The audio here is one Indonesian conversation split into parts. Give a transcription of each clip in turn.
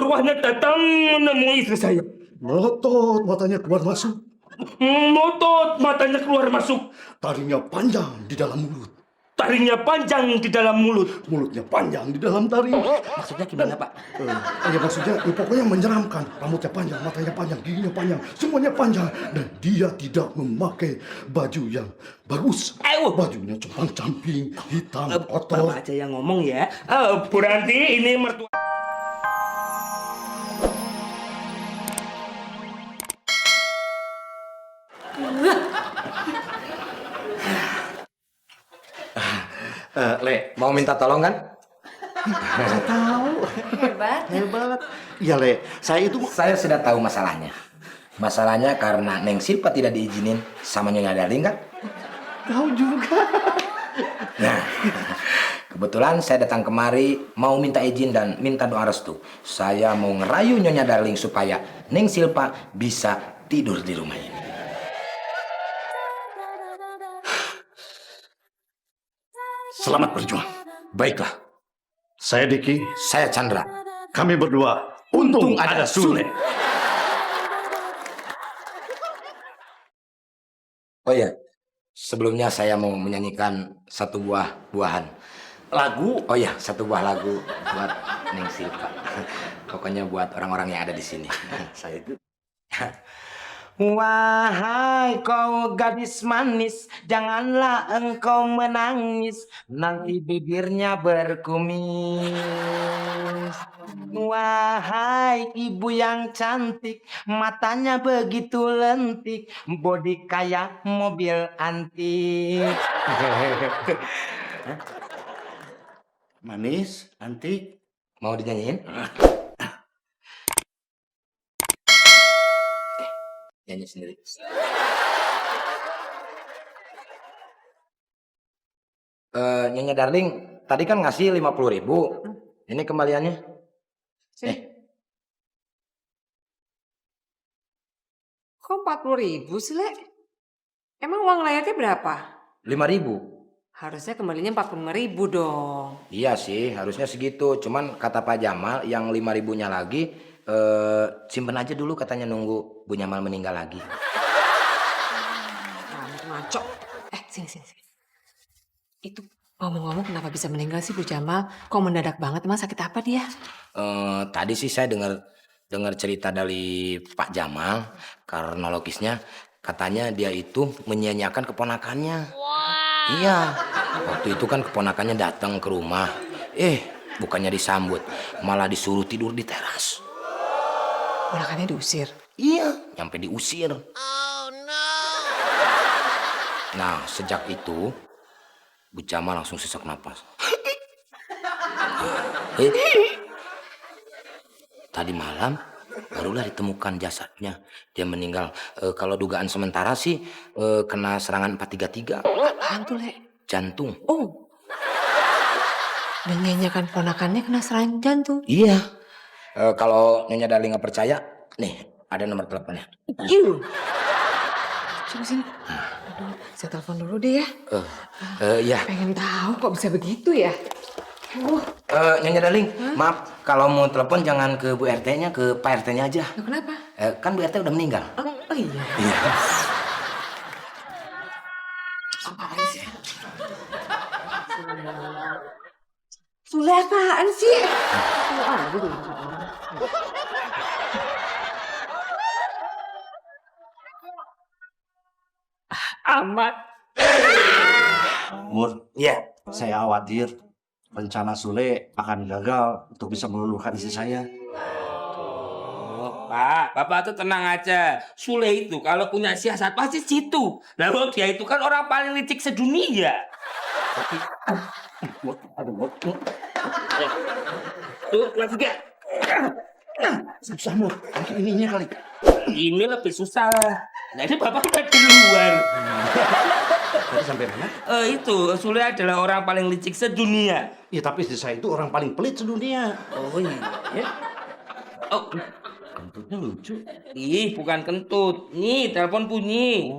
arwahnya datang menemui istri saya. Melotot matanya keluar masuk. Melotot matanya keluar masuk. Taringnya panjang di dalam mulut. Taringnya panjang di dalam mulut. Mulutnya panjang di dalam taring. Maksudnya gimana, Pak? Ya maksudnya pokoknya menyeramkan. Rambutnya panjang, matanya panjang, giginya panjang, semuanya panjang. Dan dia tidak memakai baju yang bagus. Bajunya compang-camping, hitam, kotor. Bapak aja yang ngomong ya. Bu Ranti, ini mertua. Le, mau minta tolong kan? Saya tahu. Hebat. Iya, Le. Saya sudah tahu masalahnya. Masalahnya karena Neng Silpa tidak diizinin sama Nyonya Darling kan? Tahu juga. Nah, kebetulan saya datang kemari mau minta izin dan minta doa restu. Saya mau ngerayu Nyonya Darling supaya Neng Silpa bisa tidur di rumah ini. Selamat berjuang. Baiklah, Saya Diki. saya Chandra. Kami berdua. Untung ada Sule. Oh ya, sebelumnya saya mau menyanyikan satu buahan lagu. Oh ya, satu buah lagu buat Neng Silpa. Pokoknya buat orang-orang yang ada di sini. Saya itu. Wahai kau gadis manis, janganlah engkau menangis, nanti bibirnya berkumis. Wahai ibu yang cantik, matanya begitu lentik, bodi kayak mobil antik. Manis, antik. Mau dinyanyiin? Nyanyi sendiri. Nyonya Darling, tadi kan ngasih 50.000. Ini kembaliannya. Kok 40.000 sih, Le? Emang uang layarnya berapa? 5.000. Harusnya kembalinya 45.000 dong. Iya sih, harusnya segitu. Cuman kata Pak Jamal yang 5.000-nya lagi simpen aja dulu, katanya nunggu Bu Jamal meninggal lagi. Ngaco. Sini. Itu ngomong-ngomong kenapa bisa meninggal sih Bu Jamal? Kok mendadak banget? Emang sakit apa dia? Tadi sih saya dengar cerita dari Pak Jamal, kronologisnya katanya dia itu menyia-nyiakan keponakannya. Wow. Iya, waktu itu kan keponakannya datang ke rumah. Bukannya disambut, malah disuruh tidur di teras. Ponakannya diusir? Iya, sampai diusir. Oh no. Nah, sejak itu Bu Jamal langsung sesak napas. Tadi malam barulah ditemukan jasadnya. Dia meninggal. Kalau dugaan sementara sih kena serangan 433. Apaan tuh, Le? Jantung. Oh. Menyanyiakan ponakannya kena serangan jantung? Iya. Kalau Nyonya Darling nggak percaya, nih ada nomor teleponnya. Coba sini. Aduh, saya telepon dulu deh ya. Ya. Pengen tahu kok bisa begitu ya. Nyonya Darling, maaf kalau mau telepon jangan ke Bu RT-nya, ke Pak RT-nya aja. Loh, kenapa? Kan Bu RT udah meninggal. Oh iya. Iya. Apaan sih? Sule apaan sih? Amat. Mur, Iya. saya khawatir rencana Sule akan gagal untuk bisa meluluhkan istri saya. Pak, Bapak tuh tenang aja. Sule itu kalau punya siasat pasti situ. Lalu dia itu kan orang paling licik sedunia. Tuh, kelas 3. Susah, Mur. Ininya kali. Ini lebih susah. Nah, ini Bapak udah di luar. Tadi sampai mana? Itu, Sule adalah orang paling licik sedunia. Ya, tapi istri saya itu orang paling pelit sedunia. Oh iya. Ya. Oh, Kentutnya lucu. ih, bukan kentut. Nih, telepon bunyi.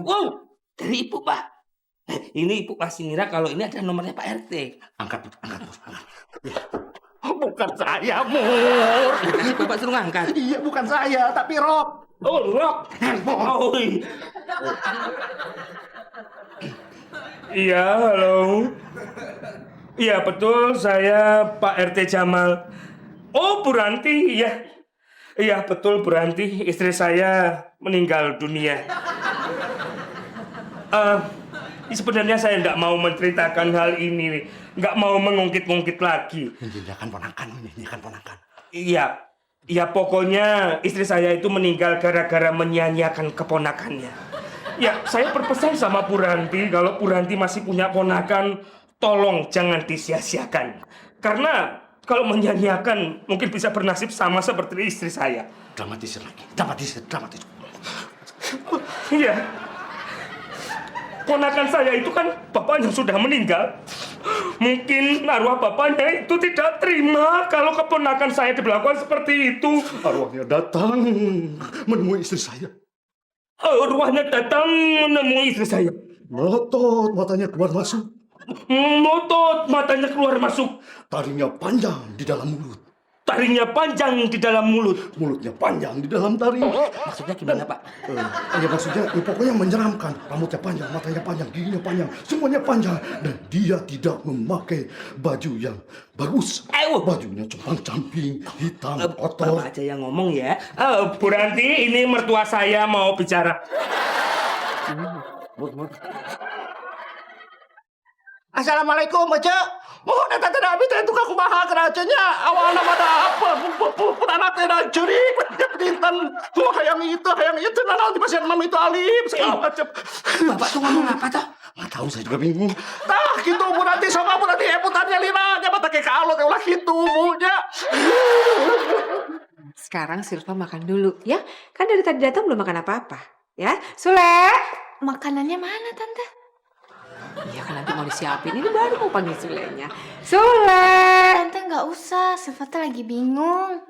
Wow, dari ibu, Pak. Ini ibu pasti ngira kalau ini ada nomornya Pak RT. Angkat, Mur. Bu Bukan saya, Mur. Tadi bapak suruh ngangkat. Iya, bukan saya, tapi Rock. Oh, Rock. Handphone. Oh, iya, halo. Iya, betul. Saya Pak RT Jamal. Oh, Bu Ranti, iya. Iya, betul Bu Ranti. Istri saya meninggal dunia. Sebenarnya saya tidak mau menceritakan hal ini nih. Nggak mau mengungkit-ungkit lagi. Menjinjakan ponakan, menjinjakan ponakan. Iya, ya pokoknya istri saya itu meninggal gara-gara menyia-nyiakan keponakannya. Ya, saya berpesan sama Bu Ranti, kalau Bu Ranti masih punya ponakan, tolong jangan disia-siakan. Karena kalau menyia-nyiakan mungkin bisa bernasib sama seperti istri saya. Dramatisir lagi, dramatisir. Iya. Ponakan saya itu kan bapaknya sudah meninggal. Mungkin arwah bapaknya itu tidak terima kalau keponakan saya diperlakukan seperti itu. Arwahnya datang menemui istri saya. Arwahnya datang menemui istri saya. Melotot, matanya keluar masuk. Melotot, matanya keluar masuk. Taringnya panjang di dalam mulut. Taringnya panjang di dalam mulut. Mulutnya panjang di dalam taring. Maksudnya gimana, Pak? Ya maksudnya, pokoknya menyeramkan. Rambutnya panjang, matanya panjang, giginya panjang, semuanya panjang. Dan dia tidak memakai baju yang bagus. Bajunya compang-camping, hitam, kotor. Bapak aja yang ngomong ya. Bu Ranti, ini mertua saya mau bicara. Assalamualaikum, Baca. Oh, neta teh abi teh tukang kumaha kerajanya. Awalna mah apa? Anak teh da curi. Dinten tuh hayang itu naon di pasien mam itu alim segala macam. Bapak tuh ngomong apa toh? Nggak tahu, saya juga bingung. Tah kitu Bu Ranti sama Bu Ranti eputannya lina nya mah teh kalot ulah kitu mulnya. Sekarang Silva makan dulu ya. Kan dari tadi datang belum makan apa-apa. Ya, Sule. Makanannya mana, Tante? Iya kan nanti mau disiapin. Ini baru mau panggil Sulenya. Sule. Tante nggak usah, Silva teh lagi bingung.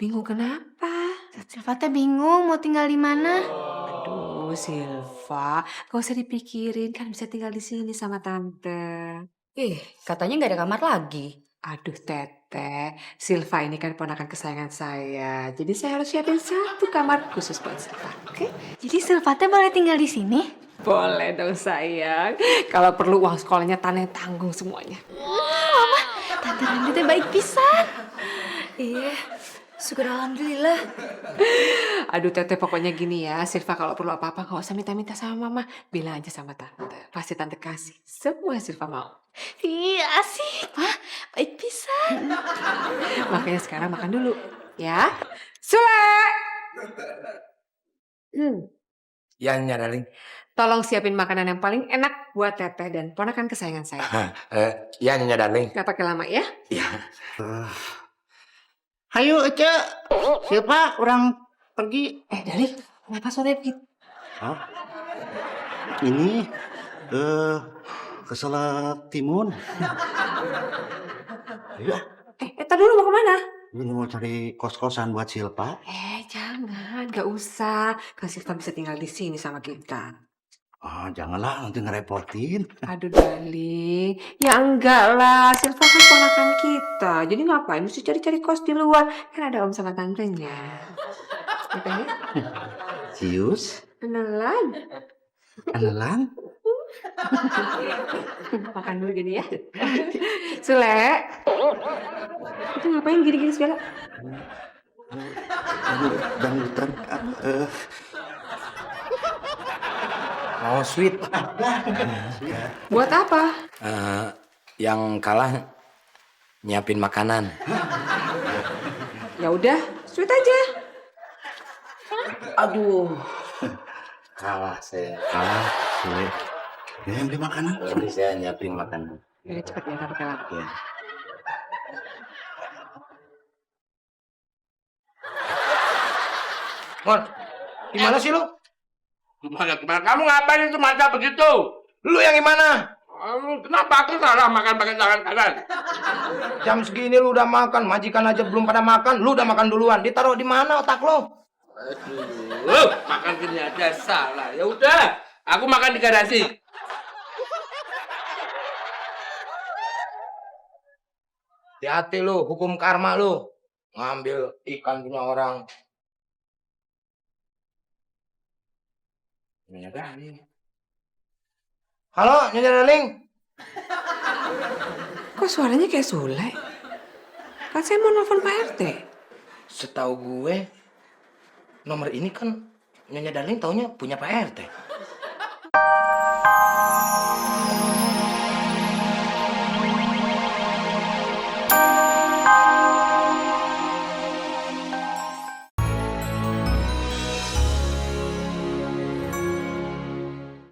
Bingung kenapa? Silva teh bingung mau tinggal di mana. Aduh, Silva, gak usah dipikirin, kan bisa tinggal di sini sama tante. Katanya nggak ada kamar lagi. Aduh, Teteh, Silva ini kan ponakan kesayangan saya. Jadi saya harus siapin satu kamar khusus buat Silva, oke? Jadi Silva teh boleh tinggal di sini? Boleh dong sayang. Kalau perlu uang sekolahnya Tante tanggung semuanya. Mama, Tante Ranti teh baik pisan. Iya, syukur alhamdulillah. Aduh Teteh, pokoknya gini ya, Silva kalau perlu apa-apa gak usah minta-minta sama Mama. Bilang aja sama Tante, pasti Tante kasih semua yang Silva mau. Ih, asik, Ma. Baik pisan. Makanya sekarang makan dulu, ya. Sule! Ya, darling. Tolong siapin makanan yang paling enak buat Teteh dan ponakan kesayangan saya. Ya, Nyonya darling. Gak pakai lama ya. Hayu Ece. Siapa orang pergi? Darling, kenapa sore begitu? Hah? Ini kesalah timun. Iya. Tar dulu mau kemana? Ini mau cari kos-kosan buat Silpa. Jangan, gak usah. Kan Silva bisa tinggal di sini sama kita. Ah, janganlah nanti ngerepotin. Aduh, darling. Ya enggak lah, Silva kan ponakan kita. Jadi ngapain mesti cari-cari kos di luar? Kan ada om sama tantenya. Ya kan ya? Cius, Kenalan. kenalan. Makan dulu gini ya. Sule. Itu ngapain gini-gini segala? Dangdutan. Oh, sweet. Buat apa? Yang kalah nyiapin makanan. Ya udah, sweet aja. Aduh. Kalah saya. Kalah, Sule. Ya, yang beli makanan. Jadi saya nyiapin makanan. Udah cepet ya, gak pakai lama. Ya. Mon, gimana sih lu? Kamu ngapain itu mata begitu? Lu yang gimana? Kenapa aku salah makan pakai tangan kanan? Jam segini lu udah makan, majikan aja belum pada makan, lu udah makan duluan. Ditaruh di mana otak lu? Aduh, makan gini aja salah. Ya udah, aku makan di garasi. Hati-hati lu, hukum karma lu. Ngambil ikan punya orang. Nyonya Darling. Halo, Nyonya Darling. Kok suaranya kayak Sule? Kan saya mau nelfon Pak RT. Setahu gue, nomor ini kan Nyonya Darling taunya punya Pak RT.